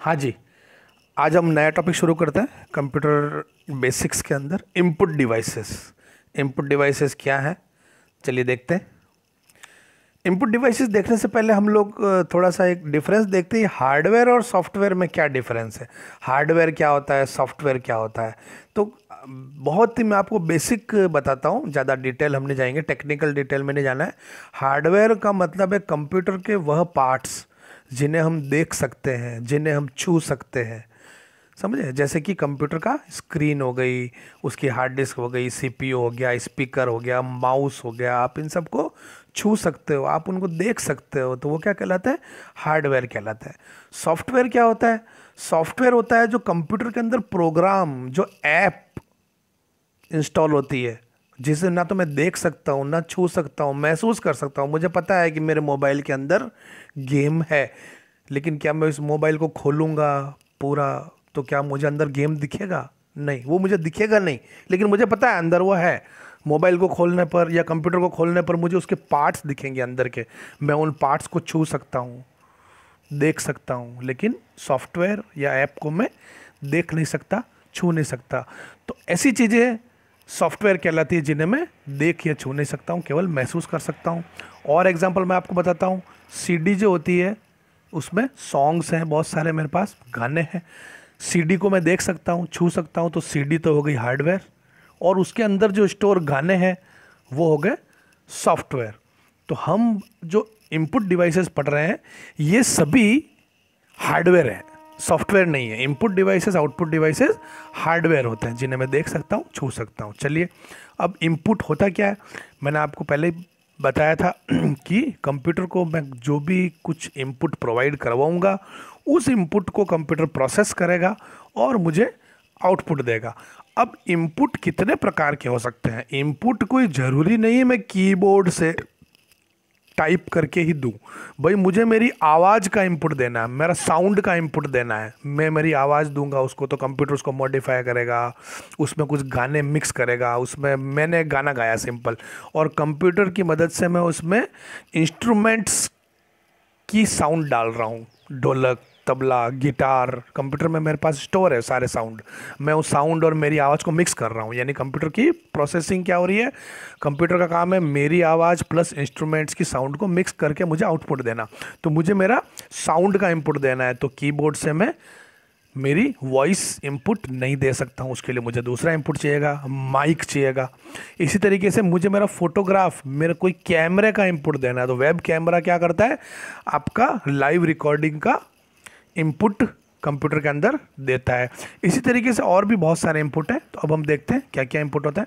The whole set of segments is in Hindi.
हाँ जी। आज हम नया टॉपिक शुरू करते हैं कंप्यूटर बेसिक्स के अंदर इनपुट डिवाइसेस। इनपुट डिवाइसेस क्या है, चलिए देखते हैं। इनपुट डिवाइसेस देखने से पहले हम लोग थोड़ा सा एक डिफरेंस देखते हैं, हार्डवेयर और सॉफ्टवेयर में क्या डिफरेंस है। हार्डवेयर क्या होता है, सॉफ्टवेयर क्या होता है। तो बहुत ही मैं आपको बेसिक बताता हूँ, ज़्यादा डिटेल हम नहीं जाएंगे, टेक्निकल डिटेल में नहीं जाना है। हार्डवेयर का मतलब है कंप्यूटर के वह पार्ट्स जिन्हें हम देख सकते हैं, जिन्हें हम छू सकते हैं, समझे। जैसे कि कंप्यूटर का स्क्रीन हो गई, उसकी हार्ड डिस्क हो गई, सीपीयू हो गया, स्पीकर हो गया, माउस हो गया, आप इन सबको छू सकते हो, आप उनको देख सकते हो, तो वो क्या कहलाता है, हार्डवेयर कहलाता है। सॉफ्टवेयर क्या होता है, सॉफ्टवेयर होता है जो कंप्यूटर के अंदर प्रोग्राम, जो ऐप इंस्टॉल होती है, जिसे ना तो मैं देख सकता हूँ, ना छू सकता हूँ, महसूस कर सकता हूँ। मुझे पता है कि मेरे मोबाइल के अंदर गेम है, लेकिन क्या मैं इस मोबाइल को खोलूँगा पूरा तो क्या मुझे अंदर गेम दिखेगा? नहीं, वो मुझे दिखेगा नहीं, लेकिन मुझे पता है अंदर वो है। मोबाइल को खोलने पर या कंप्यूटर को खोलने पर मुझे उसके पार्ट्स दिखेंगे अंदर के, मैं उन पार्ट्स को छू सकता हूँ, देख सकता हूँ। लेकिन सॉफ्टवेयर या ऐप को मैं देख नहीं सकता, छू नहीं सकता। तो ऐसी चीज़ें सॉफ्टवेयर कहलाती है जिन्हें मैं देख या छू नहीं सकता हूँ, केवल महसूस कर सकता हूँ। और एग्जांपल मैं आपको बताता हूँ, सीडी जो होती है उसमें सॉन्ग्स हैं, बहुत सारे मेरे पास गाने हैं। सीडी को मैं देख सकता हूँ, छू सकता हूँ, तो सीडी तो हो गई हार्डवेयर, और उसके अंदर जो स्टोर गाने हैं वो हो गए सॉफ्टवेयर। तो हम जो इनपुट डिवाइसेस पढ़ रहे हैं ये सभी हार्डवेयर है, सॉफ्टवेयर नहीं है। Input devices, output devices hardware होते हैं जिन्हें मैं देख सकता हूँ, छू सकता हूँ। चलिए, अब इनपुट होता क्या है, मैंने आपको पहले ही बताया था कि कंप्यूटर को मैं जो भी कुछ इनपुट प्रोवाइड करवाऊंगा, उस इनपुट को कंप्यूटर प्रोसेस करेगा और मुझे आउटपुट देगा। अब इनपुट कितने प्रकार के हो सकते हैं, इनपुट कोई ज़रूरी नहीं है मैं कीबोर्ड से टाइप करके ही दूं। भाई मुझे मेरी आवाज़ का इनपुट देना है, मेरा साउंड का इनपुट देना है, मैं मेरी आवाज़ दूंगा उसको तो कंप्यूटर उसको मॉडिफाई करेगा, उसमें कुछ गाने मिक्स करेगा, उसमें मैंने गाना गाया सिंपल, और कंप्यूटर की मदद से मैं उसमें इंस्ट्रूमेंट्स की साउंड डाल रहा हूँ, ढोलक, तबला, गिटार। कंप्यूटर में मेरे पास स्टोर है सारे साउंड, मैं उस साउंड और मेरी आवाज़ को मिक्स कर रहा हूँ, यानी कंप्यूटर की प्रोसेसिंग क्या हो रही है। कंप्यूटर का काम है मेरी आवाज़ प्लस इंस्ट्रूमेंट्स की साउंड को मिक्स करके मुझे आउटपुट देना। तो मुझे मेरा साउंड का इनपुट देना है, तो कीबोर्ड से मैं मेरी वॉइस इनपुट नहीं दे सकता हूँ, उसके लिए मुझे दूसरा इनपुट चाहिएगा, माइक चाहिएगा। इसी तरीके से मुझे मेरा फोटोग्राफ, मेरा कोई कैमरे का इनपुट देना है, तो वेब कैमरा क्या करता है, आपका लाइव रिकॉर्डिंग का इनपुट कंप्यूटर के अंदर देता है। इसी तरीके से और भी बहुत सारे इनपुट हैं, तो अब हम देखते हैं क्या क्या इनपुट होता है।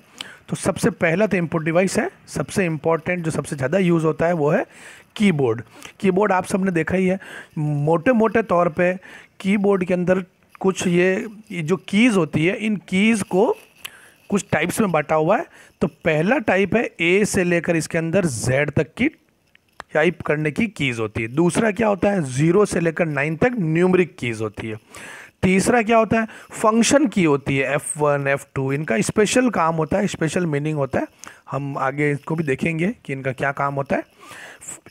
तो सबसे पहला तो इनपुट डिवाइस है, सबसे इम्पॉर्टेंट जो सबसे ज़्यादा यूज़ होता है वो है कीबोर्ड। कीबोर्ड आप सबने देखा ही है, मोटे मोटे तौर पे कीबोर्ड के अंदर कुछ ये जो कीज़ होती है, इन कीज़ को कुछ टाइप्स में बांटा हुआ है। तो पहला टाइप है ए से लेकर इसके अंदर जेड तक की टाइप करने की कीज़ होती है। दूसरा क्या होता है, 0 से लेकर 9 तक न्यूमरिक कीज़ होती है। तीसरा क्या होता है, फंक्शन की होती है, F1 F2, इनका स्पेशल काम होता है, स्पेशल मीनिंग होता है। हम आगे इसको भी देखेंगे कि इनका क्या काम होता है।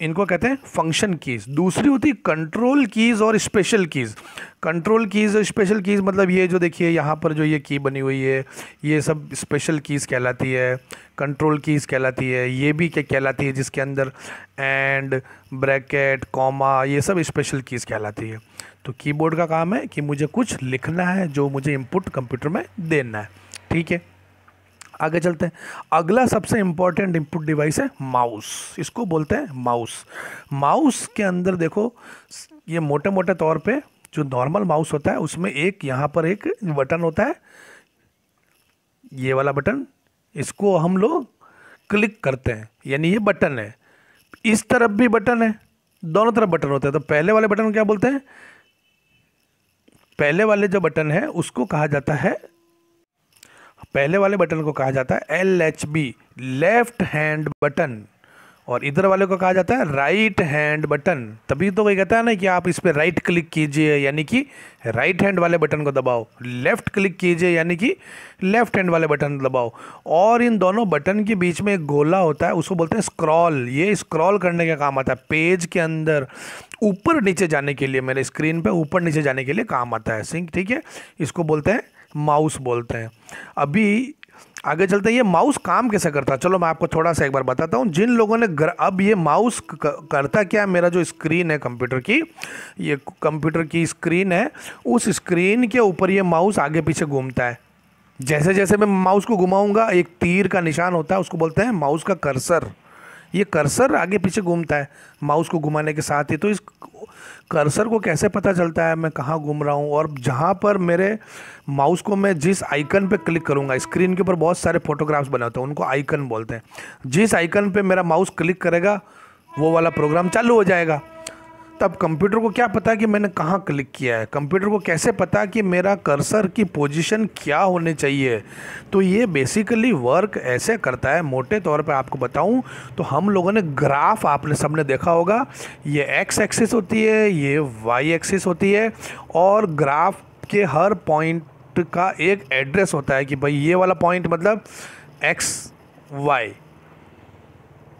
इनको कहते हैं फंक्शन कीज़। दूसरी होती है कंट्रोल कीज़ और स्पेशल कीज़। कंट्रोल कीज़ और स्पेशल कीज़ मतलब ये जो देखिए यहाँ पर जो ये की बनी हुई है, ये सब स्पेशल कीज़ कहलाती है, कंट्रोल कीज़ कहलाती है। ये भी क्या कहलाती है, जिसके अंदर एंड, ब्रैकेट, कॉमा, ये सब स्पेशल कीज़ कहलाती है। तो कीबोर्ड का काम है कि मुझे कुछ लिखना है जो मुझे इनपुट कंप्यूटर में देना है, ठीक है। आगे चलते हैं। अगला सबसे इंपॉर्टेंट इनपुट डिवाइस है माउस, इसको बोलते हैं माउस। माउस के अंदर देखो, ये मोटे मोटे तौर पे जो नॉर्मल माउस होता है उसमें एक यहाँ पर एक बटन होता है, ये वाला बटन, इसको हम लोग क्लिक करते हैं, यानी ये बटन है। इस तरफ भी बटन है, दोनों तरफ बटन होते हैं। तो पहले वाले बटन को क्या बोलते हैं, पहले वाले जो बटन है उसको कहा जाता है, पहले वाले बटन को कहा जाता है LHB, लेफ्ट हैंड बटन, और इधर वाले को कहा जाता है राइट हैंड बटन। तभी तो कोई कहता है ना कि आप इस पर राइट क्लिक कीजिए यानी कि राइट हैंड वाले बटन को दबाओ, लेफ्ट क्लिक कीजिए यानी कि लेफ्ट हैंड वाले बटन दबाओ। और इन दोनों बटन के बीच में एक गोला होता है, उसको बोलते हैं स्क्रॉल। ये स्क्रॉल करने का काम आता है पेज के अंदर ऊपर नीचे जाने के लिए, मेरे स्क्रीन पे ऊपर नीचे जाने के लिए काम आता है सिंक, ठीक है। इसको बोलते हैं माउस बोलते हैं। अभी आगे चलते हैं, ये माउस काम कैसे करता है, चलो मैं आपको थोड़ा सा एक बार बताता हूँ। जिन लोगों ने अब ये माउस करता क्या, मेरा जो स्क्रीन है कंप्यूटर की, ये कंप्यूटर की स्क्रीन है, उस स्क्रीन के ऊपर ये माउस आगे पीछे घूमता है। जैसे जैसे मैं माउस को घुमाऊंगा एक तीर का निशान होता है, उसको बोलते हैं माउस का कर्सर। ये कर्सर आगे पीछे घूमता है माउस को घुमाने के साथ ही। तो इस कर्सर को कैसे पता चलता है मैं कहाँ घूम रहा हूँ, और जहाँ पर मेरे माउस को मैं जिस आइकन पे क्लिक करूँगा, स्क्रीन के ऊपर बहुत सारे फोटोग्राफ्स बने होते हैं, उनको आइकन बोलते हैं। जिस आइकन पे मेरा माउस क्लिक करेगा वो वाला प्रोग्राम चालू हो जाएगा। तब कंप्यूटर को क्या पता कि मैंने कहाँ क्लिक किया है, कंप्यूटर को कैसे पता कि मेरा कर्सर की पोजीशन क्या होनी चाहिए। तो ये बेसिकली वर्क ऐसे करता है, मोटे तौर पे आपको बताऊं तो हम लोगों ने ग्राफ आपने सबने देखा होगा, ये एक्स एक्सिस होती है, ये वाई एक्सिस होती है, और ग्राफ के हर पॉइंट का एक एड्रेस होता है कि भाई ये वाला पॉइंट मतलब एक्स वाई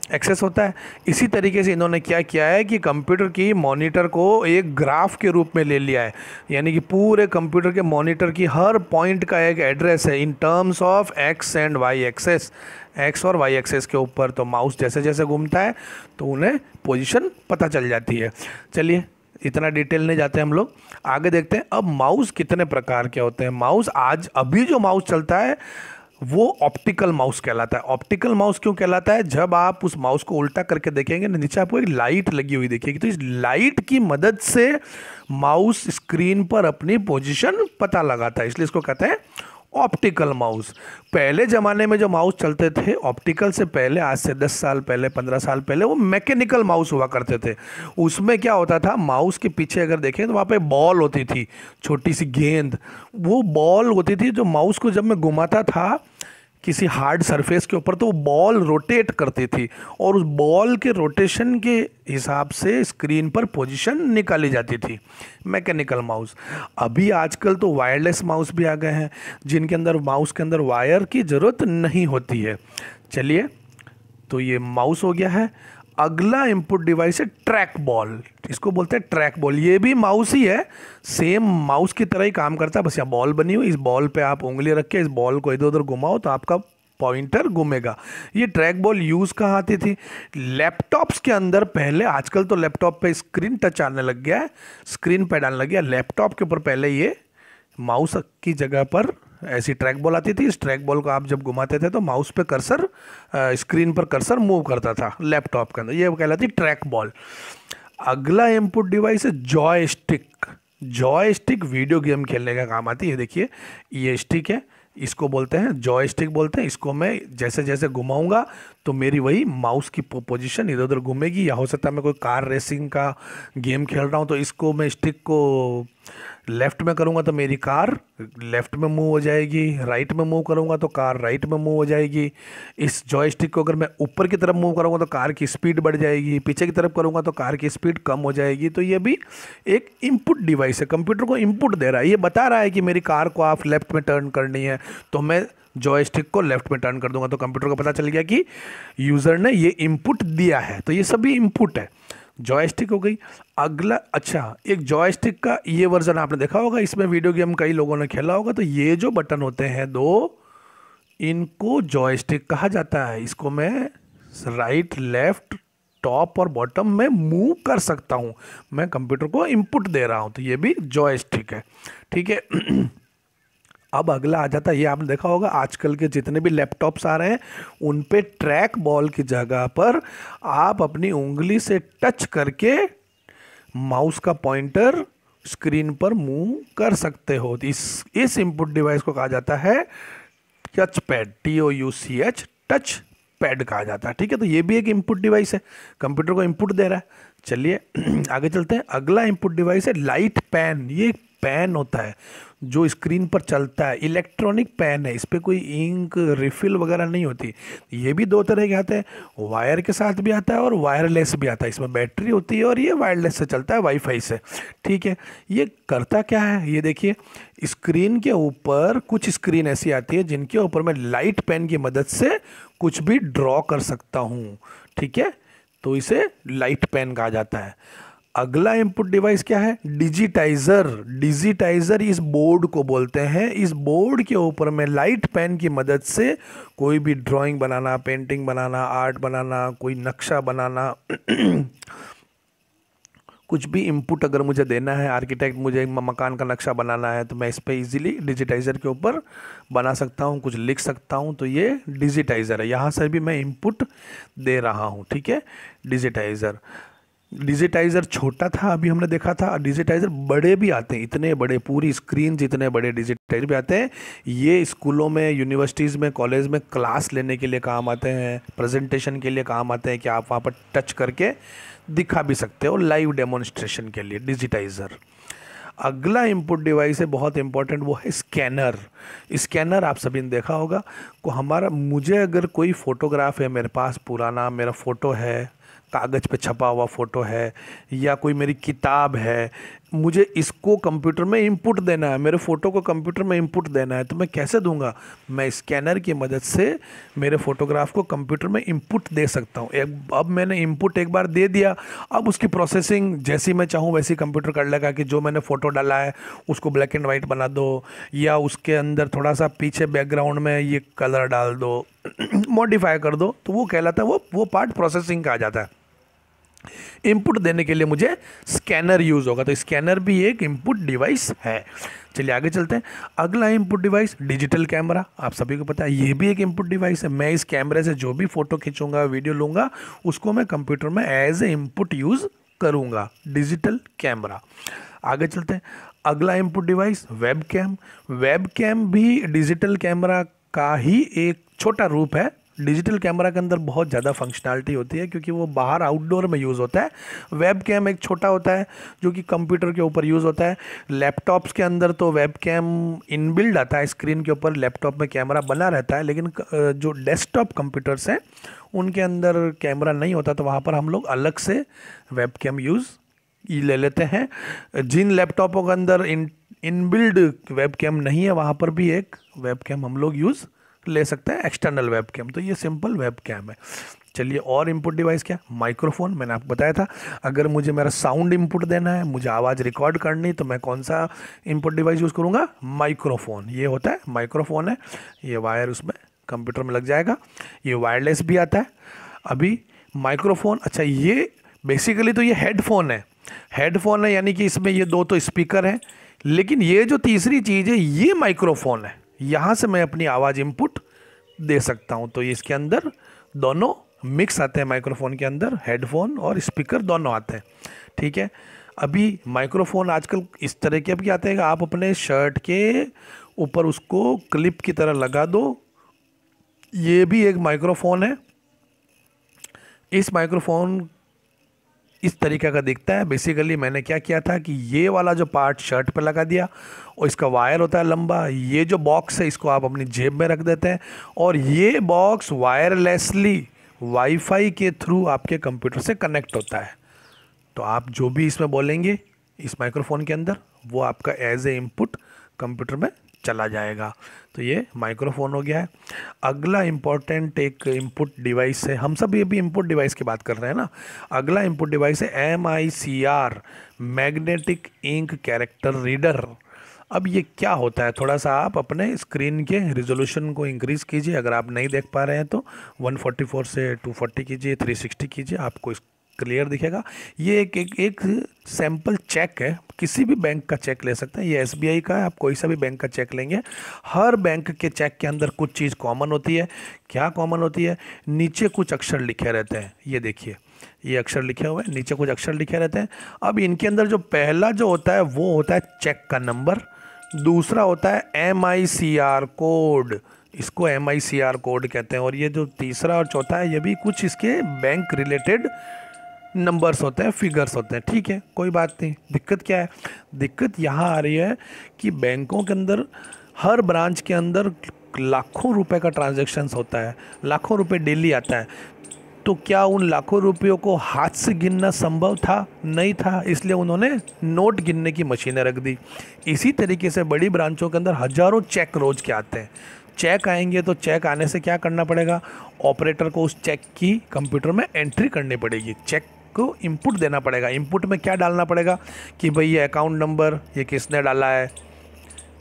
एक्सेस होता है। इसी तरीके से इन्होंने क्या किया है कि कंप्यूटर की मॉनिटर को एक ग्राफ के रूप में ले लिया है, यानी कि पूरे कंप्यूटर के मॉनिटर की हर पॉइंट का एक एड्रेस है in terms of X and Y axes, X और वाई एक्सेस के ऊपर। तो माउस जैसे जैसे घूमता है तो उन्हें पोजीशन पता चल जाती है। चलिए इतना डिटेल नहीं जाते हम लोग, आगे देखते हैं अब माउस कितने प्रकार के होते हैं। माउस आज अभी जो माउस चलता है वो ऑप्टिकल माउस कहलाता है। ऑप्टिकल माउस क्यों कहलाता है, जब आप उस माउस को उल्टा करके देखेंगे ना, नीचे आपको एक लाइट लगी हुई दिखेगी, तो इस लाइट की मदद से माउस स्क्रीन पर अपनी पोजीशन पता लगाता है, इसलिए इसको कहते हैं ऑप्टिकल माउस। पहले ज़माने में जो माउस चलते थे ऑप्टिकल से पहले, आज से 10 साल पहले 15 साल पहले, वो मैकेनिकल माउस हुआ करते थे। उसमें क्या होता था, माउस के पीछे अगर देखें तो वहाँ पे बॉल होती थी, छोटी सी गेंद, वो बॉल होती थी जो माउस को जब मैं घुमाता था किसी हार्ड सरफेस के ऊपर तो वो बॉल रोटेट करती थी, और उस बॉल के रोटेशन के हिसाब से स्क्रीन पर पोजीशन निकाली जाती थी, मैकेनिकल माउस। अभी आजकल तो वायरलेस माउस भी आ गए हैं जिनके अंदर माउस के अंदर वायर की ज़रूरत नहीं होती है। चलिए तो ये माउस हो गया है। अगला इनपुट डिवाइस है ट्रैक बॉल, इसको बोलते हैं ट्रैक बॉल। ये भी माउस ही है, सेम माउस की तरह ही काम करता है, बस यहाँ बॉल बनी हुई, इस बॉल पे आप उंगली रख के इस बॉल को इधर उधर घुमाओ तो आपका पॉइंटर घूमेगा। ये ट्रैक बॉल यूज़ कहाँ आती थी, लैपटॉप्स के अंदर पहले। आजकल तो लैपटॉप पे स्क्रीन टच आने लग गया है, स्क्रीन पैड आने लग गया, लैपटॉप के ऊपर पहले ये माउस की जगह पर ऐसी ट्रैक बॉल आती थी। इस ट्रैक बॉल को आप जब घुमाते थे तो माउस पे कर्सर, स्क्रीन पर कर्सर मूव करता था लैपटॉप के अंदर, ये कहलाती ट्रैक बॉल। अगला इनपुट डिवाइस है जॉयस्टिक। जॉयस्टिक वीडियो गेम खेलने का काम आती है। देखिए ये स्टिक है, इसको बोलते हैं जॉयस्टिक बोलते हैं। इसको मैं जैसे जैसे घुमाऊंगा तो मेरी वही माउस की पोजीशन इधर उधर घूमेगी, या हो सकता है मैं कोई कार रेसिंग का गेम खेल रहा हूँ तो इसको मैं स्टिक को लेफ़्ट में करूँगा तो मेरी कार लेफ़्ट में मूव हो जाएगी, राइट में मूव करूँगा तो कार राइट में मूव हो जाएगी। इस जॉयस्टिक को अगर मैं ऊपर की तरफ मूव करूँगा तो कार की स्पीड बढ़ जाएगी, पीछे की तरफ करूँगा तो कार की स्पीड कम हो जाएगी। तो ये भी एक इनपुट डिवाइस है, कंप्यूटर को इनपुट दे रहा है, ये बता रहा है कि मेरी कार को आप लेफ़्ट में टर्न करनी है तो मैं जॉयस्टिक को लेफ्ट में टर्न कर दूंगा, तो कंप्यूटर को पता चल गया कि यूज़र ने ये इनपुट दिया है। तो ये सभी इनपुट है, जॉयस्टिक हो गई। अगला, अच्छा एक जॉयस्टिक का ये वर्जन आपने देखा होगा, इसमें वीडियो गेम कई लोगों ने खेला होगा। तो ये जो बटन होते हैं दो, इनको जॉयस्टिक कहा जाता है। इसको मैं राइट लेफ्ट टॉप और बॉटम में मूव कर सकता हूँ, मैं कंप्यूटर को इनपुट दे रहा हूँ, तो ये भी जॉयस्टिक है, ठीक है। अब अगला आ जाता है, ये आपने देखा होगा आजकल के जितने भी लैपटॉप्स आ रहे हैं उन पे ट्रैक बॉल की जगह पर आप अपनी उंगली से टच करके माउस का पॉइंटर स्क्रीन पर मूव कर सकते हो। इस इनपुट डिवाइस को कहा जाता है touch pad, TOUCH, touch pad कहा जाता है, ठीक है। तो ये भी एक इनपुट डिवाइस है, कंप्यूटर को इनपुट दे रहा है। चलिए आगे चलते हैं। अगला इनपुट डिवाइस है लाइट पेन। ये पेन होता है जो स्क्रीन पर चलता है, इलेक्ट्रॉनिक पेन है, इस पर कोई इंक रिफिल वगैरह नहीं होती। ये भी दो तरह के आते हैं, वायर के साथ भी आता है और वायरलेस भी आता है। इसमें बैटरी होती है और ये वायरलेस से चलता है, वाईफाई से। ठीक है, ये करता क्या है, ये देखिए स्क्रीन के ऊपर कुछ स्क्रीन ऐसी आती है जिनके ऊपर मैं लाइट पेन की मदद से कुछ भी ड्रॉ कर सकता हूँ। ठीक है, तो इसे लाइट पेन कहा जाता है। अगला इनपुट डिवाइस क्या है, डिजिटाइजर। डिजिटाइजर इस बोर्ड को बोलते हैं। इस बोर्ड के ऊपर मैं लाइट पेन की मदद से कोई भी ड्राइंग बनाना, पेंटिंग बनाना, आर्ट बनाना, कोई नक्शा बनाना कुछ भी इनपुट अगर मुझे देना है, आर्किटेक्ट मुझे एक मकान का नक्शा बनाना है तो मैं इस पर इजीली डिजिटाइजर के ऊपर बना सकता हूँ, कुछ लिख सकता हूँ। तो ये डिजिटाइजर है, यहाँ से भी मैं इनपुट दे रहा हूँ। ठीक है, डिजिटाइजर। डिजिटाइज़र छोटा था अभी हमने देखा था, डिजिटाइज़र बड़े भी आते हैं, इतने बड़े, पूरी स्क्रीन जितने बड़े डिजिटाइज़र भी आते हैं। ये स्कूलों में, यूनिवर्सिटीज़ में, कॉलेज में क्लास लेने के लिए काम आते हैं, प्रेजेंटेशन के लिए काम आते हैं कि आप वहाँ पर टच करके दिखा भी सकते हो, लाइव डेमोन्स्ट्रेशन के लिए डिजिटाइज़र। अगला इनपुट डिवाइस है बहुत इंपॉर्टेंट, वो है स्कैनर। स्कैनर आप सभी ने देखा होगा को मुझे अगर कोई फ़ोटोग्राफ है मेरे पास पुराना, मेरा फ़ोटो है, कागज़ पे छपा हुआ फ़ोटो है, या कोई मेरी किताब है, मुझे इसको कंप्यूटर में इंपुट देना है, मेरे फ़ोटो को कंप्यूटर में इंपुट देना है, तो मैं कैसे दूंगा, मैं स्कैनर की मदद से मेरे फ़ोटोग्राफ को कंप्यूटर में इंपुट दे सकता हूँ। अब मैंने इंपुट एक बार दे दिया, अब उसकी प्रोसेसिंग जैसी मैं चाहूँ वैसी कंप्यूटर कर लेगा कि जो मैंने फ़ोटो डाला है उसको ब्लैक एंड वाइट बना दो, या उसके अंदर थोड़ा सा पीछे बैकग्राउंड में ये कलर डाल दो मॉडिफाई कर दो, तो वो कहलाता है, वो पार्ट प्रोसेसिंग का आ जाता है। इनपुट देने के लिए मुझे स्कैनर यूज़ होगा, तो स्कैनर भी एक इनपुट डिवाइस है। चलिए आगे चलते हैं। अगला इनपुट डिवाइस डिजिटल कैमरा। आप सभी को पता है ये भी एक इनपुट डिवाइस है। मैं इस कैमरे से जो भी फ़ोटो खींचूंगा, वीडियो लूँगा, उसको मैं कंप्यूटर में एज ए इनपुट यूज़ करूँगा, डिजिटल कैमरा। आगे चलते हैं। अगला input device webcam. Webcam भी डिजिटल कैमरा का ही एक छोटा रूप है। डिजिटल कैमरा के अंदर बहुत ज़्यादा फंक्शनैलिटी होती है क्योंकि वो बाहर आउटडोर में यूज़ होता है। वेब कैम एक छोटा होता है जो कि कंप्यूटर के ऊपर यूज़ होता है। लैपटॉप्स के अंदर तो वेब कैम इनबिल्ड आता है, स्क्रीन के ऊपर लैपटॉप में कैमरा बना रहता है, लेकिन जो डेस्कटॉप कंप्यूटर्स हैं उनके अंदर कैमरा नहीं होता, तो वहाँ पर हम लोग अलग से वेब कैम यूज़ ले लेते हैं। जिन लैपटॉपों के अंदर इनबिल्ड वेब कैम नहीं है वहाँ पर भी एक वेब कैम हम लोग यूज़ ले सकते हैं, एक्सटर्नल वेब कैम। तो ये सिंपल वेब कैम है। चलिए और इनपुट डिवाइस क्या, माइक्रोफोन। मैंने आपको बताया था अगर मुझे मेरा साउंड इनपुट देना है, मुझे आवाज़ रिकॉर्ड करनी, तो मैं कौन सा इनपुट डिवाइस यूज़ करूँगा, माइक्रोफोन। ये होता है माइक्रोफोन है, ये वायर उसमें कंप्यूटर में लग जाएगा। ये वायरलेस भी आता है अभी माइक्रोफोन। अच्छा, ये बेसिकली तो ये हेडफोन है, हेडफोन है, यानी कि इसमें ये दो तो स्पीकर हैं, लेकिन ये जो तीसरी चीज़ है ये माइक्रोफोन है, यहाँ से मैं अपनी आवाज़ इनपुट दे सकता हूँ। तो इसके अंदर दोनों मिक्स आते हैं, माइक्रोफोन के अंदर हेडफोन और स्पीकर दोनों आते हैं। ठीक है, अभी माइक्रोफोन आजकल इस तरह के भी आते हैं कि आप अपने शर्ट के ऊपर उसको क्लिप की तरह लगा दो, ये भी एक माइक्रोफोन है। इस माइक्रोफोन इस तरीके का दिखता है। बेसिकली मैंने क्या किया था कि ये वाला जो पार्ट शर्ट पे लगा दिया और इसका वायर होता है लंबा, ये जो बॉक्स है इसको आप अपनी जेब में रख देते हैं और ये बॉक्स वायरलेसली वाईफाई के थ्रू आपके कंप्यूटर से कनेक्ट होता है। तो आप जो भी इसमें बोलेंगे इस माइक्रोफोन के अंदर वो आपका एज ए इनपुट कंप्यूटर में चला जाएगा। तो ये माइक्रोफोन हो गया है। अगला इम्पोर्टेंट एक इनपुट डिवाइस है, हम सब ये भी इनपुट डिवाइस की बात कर रहे हैं ना। अगला इनपुट डिवाइस है MICR, magnetic ink character reader. अब ये क्या होता है, थोड़ा सा आप अपने स्क्रीन के रिजोल्यूशन को इंक्रीज़ कीजिए। अगर आप नहीं देख पा रहे हैं तो 144 से 240 कीजिए, 360 कीजिए, आपको क्लियर दिखेगा। ये एक सैम्पल चेक है, किसी भी बैंक का चेक ले सकते हैं। ये SBI का है, आप कोई सा भी बैंक का चेक लेंगे, हर बैंक के चेक के अंदर कुछ चीज़ कॉमन होती है। क्या कॉमन होती है, नीचे कुछ अक्षर लिखे रहते हैं। ये देखिए ये अक्षर लिखे हुए हैं, नीचे कुछ अक्षर लिखे रहते हैं। अब इनके अंदर जो पहला जो होता है वो होता है चेक का नंबर, दूसरा होता है MICR कोड, इसको MICR कोड कहते हैं। और ये जो तीसरा और चौथा है ये भी कुछ इसके बैंक रिलेटेड नंबर्स होते हैं, फिगर्स होते हैं, ठीक है, कोई बात नहीं। दिक्कत क्या है? दिक्कत यहाँ आ रही है कि बैंकों के अंदर हर ब्रांच के अंदर लाखों रुपए का ट्रांजैक्शंस होता है, लाखों रुपए डेली आता है। तो क्या उन लाखों रुपयों को हाथ से गिनना संभव था? नहीं था, इसलिए उन्होंने नोट गिनने की मशीनें रख दी। इसी तरीके से बड़ी ब्रांचों के अंदर हजारों चेक रोज के आते हैं। चेक आएंगे तो चेक आने से क्या करना पड़ेगा? ऑपरेटर को उस चेक की कंप्यूटर में एंट्री करनी पड़ेगी, चेक को इनपुट देना पड़ेगा। इनपुट में क्या डालना पड़ेगा कि भाई ये अकाउंट नंबर ये किसने डाला है,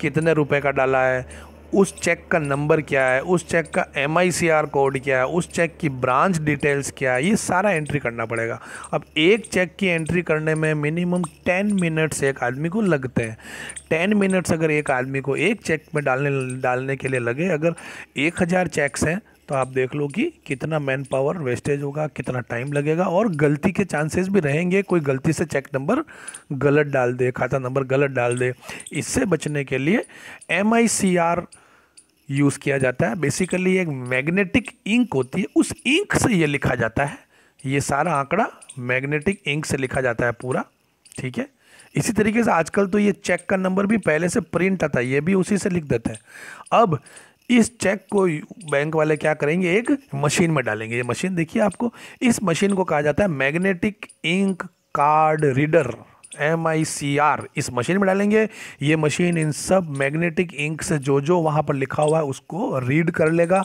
कितने रुपए का डाला है, उस चेक का नंबर क्या है, उस चेक का MICR कोड क्या है, उस चेक की ब्रांच डिटेल्स क्या है, ये सारा एंट्री करना पड़ेगा। अब एक चेक की एंट्री करने में मिनिमम 10 मिनट्स एक आदमी को लगते हैं। 10 मिनट्स अगर एक आदमी को एक चेक में डालने के लिए लगे, अगर 1000 चेक्स हैं तो आप देख लो कि कितना मैन पावर वेस्टेज होगा, कितना टाइम लगेगा, और गलती के चांसेस भी रहेंगे। कोई गलती से चेक नंबर गलत डाल दे, खाता नंबर गलत डाल दे। इससे बचने के लिए MICR यूज़ किया जाता है। बेसिकली एक मैग्नेटिक इंक होती है, उस इंक से ये लिखा जाता है। ये सारा आंकड़ा मैग्नेटिक इंक से लिखा जाता है पूरा, ठीक है। इसी तरीके से आजकल तो ये चेक का नंबर भी पहले से प्रिंट आता है, ये भी उसी से लिख देते हैं। अब इस चेक को बैंक वाले क्या करेंगे, एक मशीन में डालेंगे। ये मशीन देखिए आपको, इस मशीन को कहा जाता है magnetic ink card reader, MICR। इस मशीन में डालेंगे, ये मशीन इन सब मैग्नेटिक इंक से जो वहाँ पर लिखा हुआ है उसको रीड कर लेगा।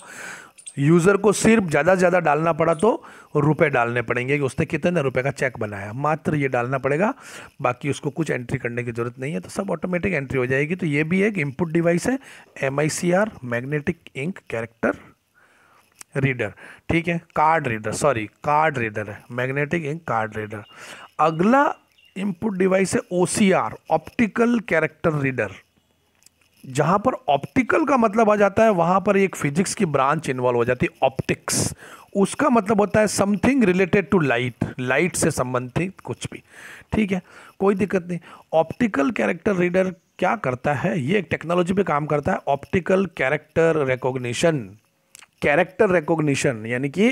यूज़र को सिर्फ ज़्यादा से ज़्यादा डालना पड़ा तो रुपए डालने पड़ेंगे कि उसने कितने रुपए का चेक बनाया, मात्र ये डालना पड़ेगा। बाकी उसको कुछ एंट्री करने की ज़रूरत नहीं है, तो सब ऑटोमेटिक एंट्री हो जाएगी। तो ये भी एक इनपुट डिवाइस है, MICR magnetic ink character reader, ठीक है। कार्ड रीडर है, मैग्नेटिक इंक कार्ड रीडर। अगला इनपुट डिवाइस है OCR, ऑप्टिकल कैरेक्टर रीडर। जहां पर ऑप्टिकल का मतलब आ जाता है वहां पर एक फिजिक्स की ब्रांच इन्वॉल्व हो जाती है, ऑप्टिक्स। उसका मतलब होता है something related to light, light से संबंधित कुछ भी, ठीक है, कोई दिक्कत नहीं। ऑप्टिकल कैरेक्टर रीडर क्या करता है? ये एक टेक्नोलॉजी पे काम करता है, optical character recognition. Character recognition यानी कि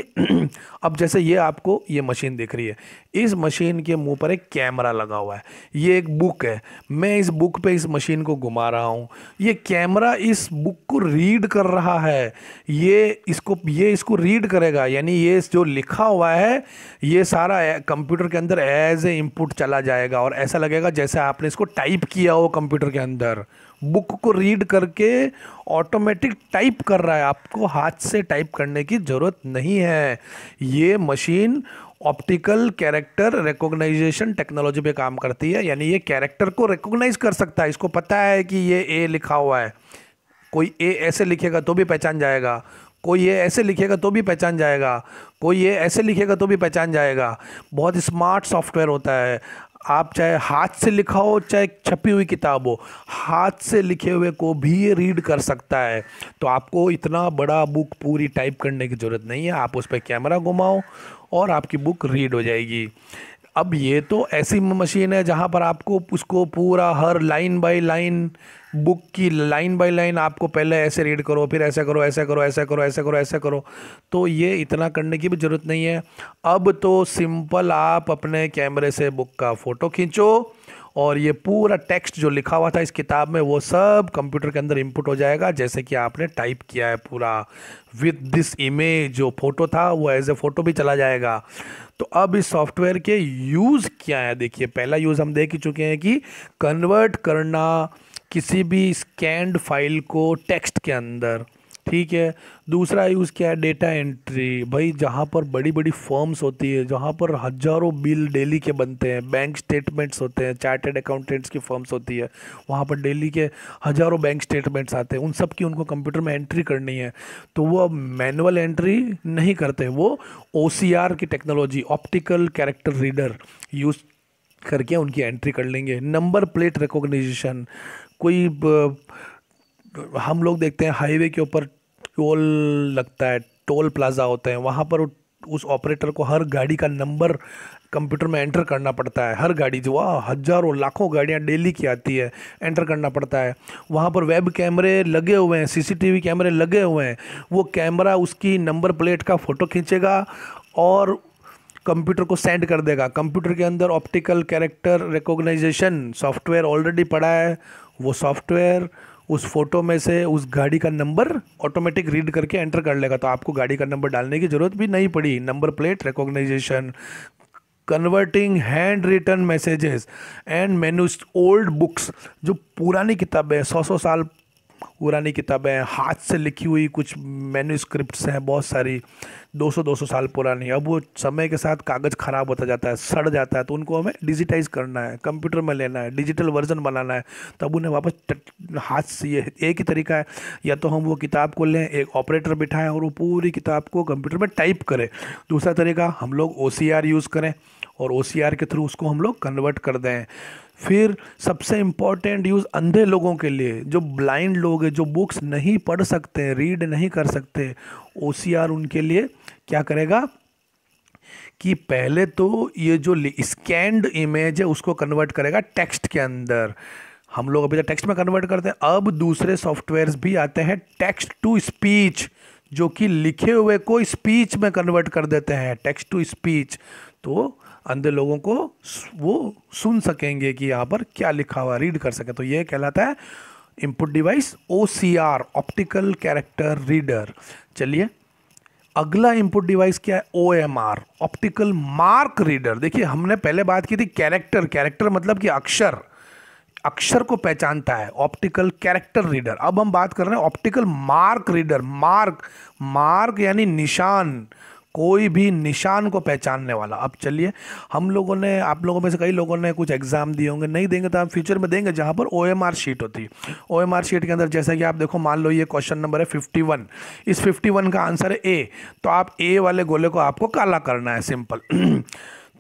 अब जैसे ये आपको ये मशीन दिख रही है, इस मशीन के मुंह पर एक कैमरा लगा हुआ है। ये एक बुक है, मैं इस बुक पे इस मशीन को घुमा रहा हूँ, ये कैमरा इस बुक को रीड कर रहा है। ये इसको रीड करेगा, यानी ये जो लिखा हुआ है ये सारा कंप्यूटर के अंदर एज ए इनपुट चला जाएगा, और ऐसा लगेगा जैसे आपने इसको टाइप किया हो कंप्यूटर के अंदर। बुक को रीड करके ऑटोमेटिक टाइप कर रहा है, आपको हाथ से टाइप करने की ज़रूरत नहीं है। ये machine optical character recognition technology पे काम करती है, यानी ये कैरेक्टर को रिकॉग्नाइज कर सकता है। इसको पता है कि ये ए लिखा हुआ है, कोई ए ऐसे लिखेगा तो भी पहचान जाएगा, कोई ये ऐसे लिखेगा तो भी पहचान जाएगा, कोई ये ऐसे लिखेगा तो भी पहचान जाएगा। बहुत स्मार्ट सॉफ्टवेयर होता है। आप चाहे हाथ से लिखा हो चाहे छपी हुई किताब हो, हाथ से लिखे हुए को भी ये रीड कर सकता है। तो आपको इतना बड़ा बुक पूरी टाइप करने की ज़रूरत नहीं है, आप उस पर कैमरा घुमाओ और आपकी बुक रीड हो जाएगी। अब ये तो ऐसी मशीन है जहाँ पर आपको उसको पूरा हर लाइन बाय लाइन, बुक की लाइन बाय लाइन आपको पहले ऐसे रीड करो, फिर ऐसे करो, ऐसे करो, ऐसे करो, ऐसे करो, ऐसे करो। तो ये इतना करने की भी ज़रूरत नहीं है। अब तो सिंपल आप अपने कैमरे से बुक का फ़ोटो खींचो और ये पूरा टेक्स्ट जो लिखा हुआ था इस किताब में वो सब कंप्यूटर के अंदर इनपुट हो जाएगा, जैसे कि आपने टाइप किया है पूरा। विद दिस इमेज जो फोटो था वो एज ए फ़ोटो भी चला जाएगा। तो अब इस सॉफ्टवेयर के यूज़ क्या है देखिए। पहला यूज़ हम देख ही चुके हैं कि कन्वर्ट करना किसी भी स्कैन्ड फाइल को टेक्स्ट के अंदर, ठीक है। दूसरा यूज़ क्या है, डेटा एंट्री। भाई जहाँ पर बड़ी बड़ी फर्म्स होती है, जहाँ पर हजारों बिल डेली के बनते हैं, बैंक स्टेटमेंट्स होते हैं, चार्टर्ड अकाउंटेंट्स की फर्म्स होती है, वहाँ पर डेली के हजारों बैंक स्टेटमेंट्स आते हैं, उन सब की उनको कंप्यूटर में एंट्री करनी है। तो वो अब मैनुअल एंट्री नहीं करते, वो OCR की technology, optical character reader use करके उनकी एंट्री कर लेंगे। नंबर प्लेट रिकॉग्निशन, कोई हम लोग देखते हैं हाईवे के ऊपर टोल लगता है, टोल प्लाजा होते हैं, वहाँ पर उस ऑपरेटर को हर गाड़ी का नंबर कंप्यूटर में एंटर करना पड़ता है। हर गाड़ी जो हजारों लाखों गाड़ियाँ डेली की आती है, एंटर करना पड़ता है। वहाँ पर वेब कैमरे लगे हुए हैं, CCTV कैमरे लगे हुए हैं, वो कैमरा उसकी नंबर प्लेट का फ़ोटो खींचेगा और कंप्यूटर को सेंड कर देगा। कंप्यूटर के अंदर optical character recognition software already पड़ा है, वो सॉफ्टवेयर उस फोटो में से उस गाड़ी का नंबर ऑटोमेटिक रीड करके एंटर कर लेगा, तो आपको गाड़ी का नंबर डालने की ज़रूरत भी नहीं पड़ी। Number plate recognition, converting handwritten messages and menus, old books, जो पुरानी किताबें 100 साल पुरानी किताबें, हाथ से लिखी हुई कुछ मैन्यूस्क्रिप्ट्स हैं बहुत सारी 200 साल पुरानी, अब वो समय के साथ कागज़ ख़राब होता जाता है, सड़ जाता है, तो उनको हमें डिजिटाइज करना है, कंप्यूटर में लेना है, डिजिटल वर्जन बनाना है, तब उन्हें वापस हाथ से, ये एक ही तरीका है, या तो हम वो किताब को लें, एक ऑपरेटर बिठाएं और वो पूरी किताब को कंप्यूटर में टाइप करें। दूसरा तरीका, हम लोग OCR यूज़ करें और OCR के थ्रू उसको हम लोग कन्वर्ट कर दें। फिर सबसे इम्पॉर्टेंट यूज़ अंधे लोगों के लिए, जो ब्लाइंड लोग हैं, जो बुक्स नहीं पढ़ सकते, रीड नहीं कर सकते, OCR उनके लिए क्या करेगा कि पहले तो ये जो स्कैन्ड इमेज है उसको कन्वर्ट करेगा टेक्स्ट के अंदर। हम लोग अभी तक टेक्स्ट में कन्वर्ट करते हैं, अब दूसरे सॉफ्टवेयर्स भी आते हैं टेक्स्ट टू स्पीच, जो कि लिखे हुए को स्पीच में कन्वर्ट कर देते हैं, टेक्स्ट टू स्पीच। तो अंधे लोगों को वो सुन सकेंगे कि यहाँ पर क्या लिखा हुआ, रीड कर सके, तो ये कहलाता है input device OCR, optical character reader. चलिए अगला इनपुट डिवाइस क्या है, OMR, ऑप्टिकल मार्क रीडर। देखिए हमने पहले बात की थी कैरेक्टर मतलब कि अक्षर को पहचानता है, ऑप्टिकल कैरेक्टर रीडर। अब हम बात कर रहे हैं ऑप्टिकल मार्क रीडर। मार्क यानी निशान, कोई भी निशान को पहचानने वाला। अब चलिए हम लोगों ने, आप लोगों में से कई लोगों ने कुछ एग्जाम दिए होंगे, नहीं देंगे तो आप फ्यूचर में देंगे, जहाँ पर OMR शीट होती है। OMR शीट के अंदर जैसा कि आप देखो, मान लो ये क्वेश्चन नंबर है 51, इस 51 का आंसर है A, तो आप A वाले गोले को आपको काला करना है, सिंपल।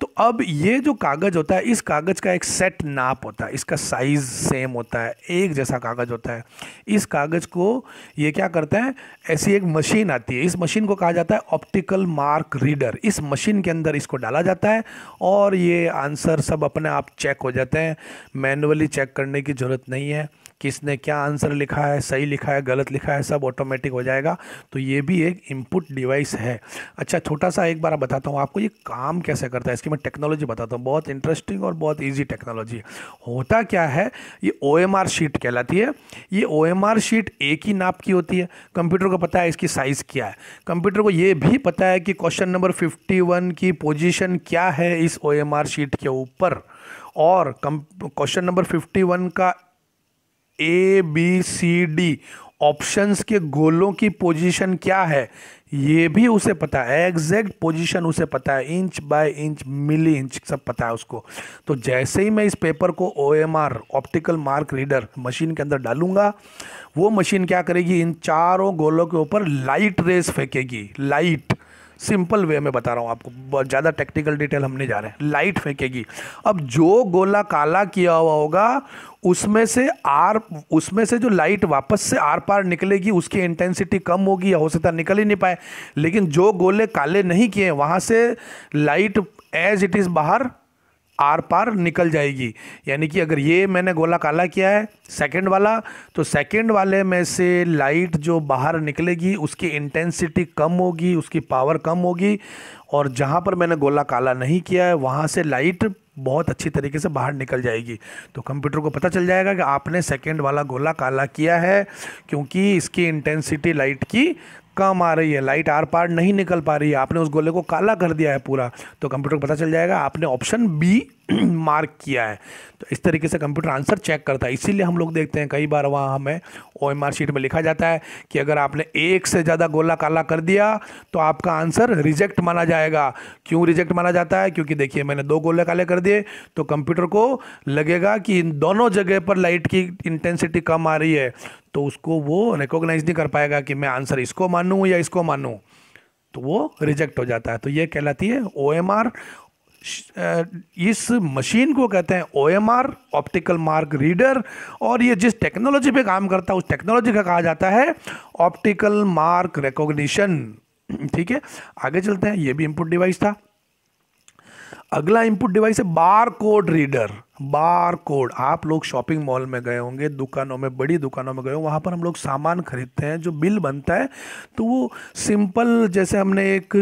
तो अब ये जो कागज़ होता है, इस कागज़ का एक सेट नाप होता है, इसका साइज़ सेम होता है, एक जैसा कागज़ होता है। इस कागज़ को ये क्या करते हैं, ऐसी एक मशीन आती है, इस मशीन को कहा जाता है ऑप्टिकल मार्क रीडर। इस मशीन के अंदर इसको डाला जाता है और ये आंसर सब अपने आप चेक हो जाते हैं, मैनुअली चेक करने की ज़रूरत नहीं है, किसने क्या आंसर लिखा है, सही लिखा है, गलत लिखा है, सब ऑटोमेटिक हो जाएगा। तो ये भी एक इनपुट डिवाइस है। अच्छा, छोटा सा एक बार बताता हूँ आपको ये काम कैसे करता है, इसकी मैं टेक्नोलॉजी बताता हूँ, बहुत इंटरेस्टिंग और बहुत इजी टेक्नोलॉजी। होता क्या है, ये OMR शीट कहलाती है। ये OMR शीट एक ही नाप की होती है। कंप्यूटर को पता है इसकी साइज़ क्या है, कंप्यूटर को ये भी पता है कि क्वेश्चन नंबर 51 की पोजीशन क्या है इस OMR शीट के ऊपर, और क्वेश्चन नंबर 51 का ABCD ऑप्शंस के गोलों की पोजीशन क्या है ये भी उसे पता है, एग्जैक्ट पोजीशन उसे पता है, inch by inch, milli inch, सब पता है उसको। तो जैसे ही मैं इस पेपर को OMR, optical mark reader machine के अंदर डालूंगा, वो मशीन क्या करेगी, इन चारों गोलों के ऊपर लाइट रेस फेंकेगी। लाइट, सिंपल वे में बता रहा हूँ आपको, बहुत ज़्यादा टेक्निकल डिटेल हम नहीं जा रहे हैं। लाइट फेंकेगी। अब जो गोला काला किया हुआ होगा उसमें से जो लाइट वापस से आर पार निकलेगी उसकी इंटेंसिटी कम होगी, या हो सकता है निकल ही नहीं पाए। लेकिन जो गोले काले नहीं किए वहाँ से लाइट एज इट इज़ बाहर आर पार निकल जाएगी। यानी कि अगर ये मैंने गोला काला किया है सेकंड वाला, तो सेकंड वाले में से लाइट जो बाहर निकलेगी उसकी इंटेंसिटी कम होगी, उसकी पावर कम होगी, और जहाँ पर मैंने गोला काला नहीं किया है वहाँ से लाइट बहुत अच्छी तरीके से बाहर निकल जाएगी। तो कंप्यूटर को पता चल जाएगा कि आपने सेकंड वाला गोला काला किया है, क्योंकि इसकी इंटेंसिटी लाइट की कम आ रही है, लाइट आर पार नहीं निकल पा रही है, आपने उस गोले को काला कर दिया है पूरा। तो कंप्यूटर को पता चल जाएगा आपने ऑप्शन B मार्क किया है। तो इस तरीके से कंप्यूटर आंसर चेक करता है। इसीलिए हम लोग देखते हैं कई बार वहाँ हमें OMR शीट में लिखा जाता है कि अगर आपने एक से ज़्यादा गोला काला कर दिया तो आपका आंसर रिजेक्ट माना जाएगा। क्यों रिजेक्ट माना जाता है, क्योंकि देखिए मैंने 2 गोले काले कर दिए तो कंप्यूटर को लगेगा कि इन दोनों जगह पर लाइट की इंटेंसिटी कम आ रही है, तो उसको वो रिकॉग्नाइज नहीं कर पाएगा कि मैं आंसर इसको मानूँ या इसको मानूँ, तो वो रिजेक्ट हो जाता है। तो ये कहलाती है OMR। इस मशीन को कहते हैं OMR, ऑप्टिकल मार्क रीडर, और ये जिस टेक्नोलॉजी पे काम करता है उस टेक्नोलॉजी का कहा जाता है ऑप्टिकल मार्क रिकॉग्निशन। ठीक है, आगे चलते हैं। ये भी इनपुट डिवाइस था। अगला इनपुट डिवाइस है bar code reader. Bar code, आप लोग शॉपिंग मॉल में गए होंगे, दुकानों में, बड़ी दुकानों में गए हो, वहाँ पर हम लोग सामान खरीदते हैं, जो बिल बनता है तो वो सिंपल, जैसे हमने एक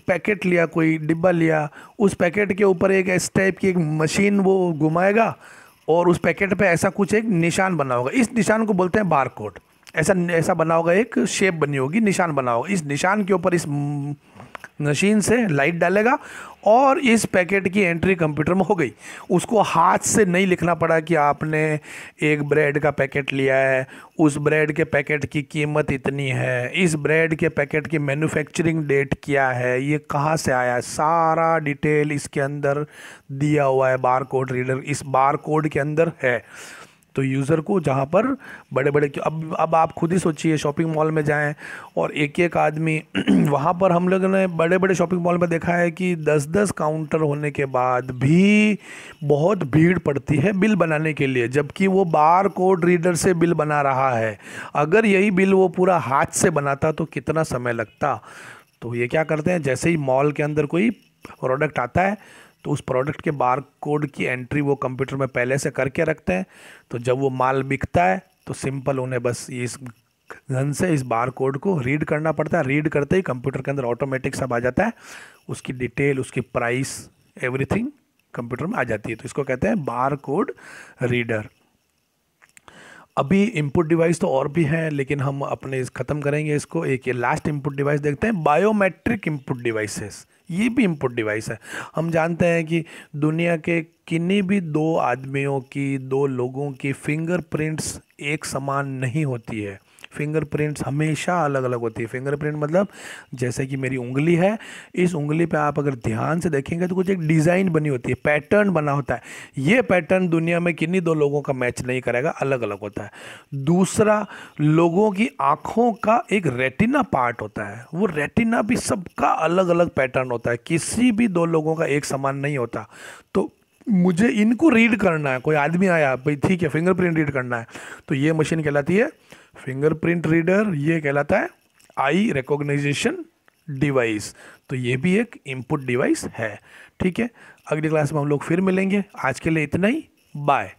पैकेट लिया, कोई डिब्बा लिया, उस पैकेट के ऊपर एक इस टाइप की एक मशीन वो घुमाएगा और उस पैकेट पे ऐसा कुछ एक निशान बना होगा, इस निशान को बोलते हैं बार कोड। ऐसा ऐसा बना होगा, एक शेप बनी होगी, निशान बना होगा, इस निशान के ऊपर इस मशीन से लाइट डालेगा और इस पैकेट की एंट्री कंप्यूटर में हो गई। उसको हाथ से नहीं लिखना पड़ा कि आपने एक ब्रेड का पैकेट लिया है, उस ब्रेड के पैकेट की कीमत इतनी है, इस ब्रेड के पैकेट की मैन्युफैक्चरिंग डेट क्या है, ये कहाँ से आया है, सारा डिटेल इसके अंदर दिया हुआ है। बार कोड रीडर इस बार कोड के अंदर है। तो यूज़र को जहाँ पर बड़े बड़े, अब आप खुद ही सोचिए, शॉपिंग मॉल में जाएं और एक एक आदमी वहाँ पर हम लोगों ने बड़े बड़े शॉपिंग मॉल में देखा है कि 10-10 काउंटर होने के बाद भी बहुत भीड़ पड़ती है बिल बनाने के लिए, जबकि वो बार कोड रीडर से बिल बना रहा है। अगर यही बिल वो पूरा हाथ से बनाता तो कितना समय लगता। तो ये क्या करते हैं, जैसे ही मॉल के अंदर कोई प्रोडक्ट आता है तो उस प्रोडक्ट के बार कोड की एंट्री वो कंप्यूटर में पहले से करके रखते हैं। तो जब वो माल बिकता है तो सिंपल उन्हें बस इस गन से इस बार कोड को रीड करना पड़ता है। रीड करते ही कंप्यूटर के अंदर ऑटोमेटिक सब आ जाता है, उसकी डिटेल, उसकी प्राइस, एवरीथिंग कंप्यूटर में आ जाती है। तो इसको कहते हैं बार कोड रीडर। अभी इनपुट डिवाइस तो और भी हैं, लेकिन हम अपने ख़त्म करेंगे इसको। एक ये लास्ट इनपुट डिवाइस देखते हैं, बायोमेट्रिक इनपुट डिवाइसेस। ये भी इनपुट डिवाइस है। हम जानते हैं कि दुनिया के किन्हीं भी दो आदमियों की, दो लोगों की फिंगरप्रिंट्स एक समान नहीं होती है। फिंगरप्रिंट्स हमेशा अलग अलग होती है। फिंगरप्रिंट मतलब जैसे कि मेरी उंगली है, इस उंगली पे आप अगर ध्यान से देखेंगे तो कुछ एक डिज़ाइन बनी होती है, पैटर्न बना होता है। ये पैटर्न दुनिया में किन्हीं दो लोगों का मैच नहीं करेगा, अलग अलग होता है। दूसरा, लोगों की आँखों का एक रेटिना पार्ट होता है, वो रेटिना भी सबका अलग अलग पैटर्न होता है, किसी भी दो लोगों का एक समान नहीं होता। तो मुझे इनको रीड करना है, कोई आदमी आया भाई, ठीक है, फिंगरप्रिंट रीड करना है, तो ये मशीन कहलाती है फिंगरप्रिंट रीडर, ये कहलाता है आई रिकॉग्नाइजेशन डिवाइस। तो ये भी एक इनपुट डिवाइस है। ठीक है, अगली क्लास में हम लोग फिर मिलेंगे। आज के लिए इतना ही, बाय।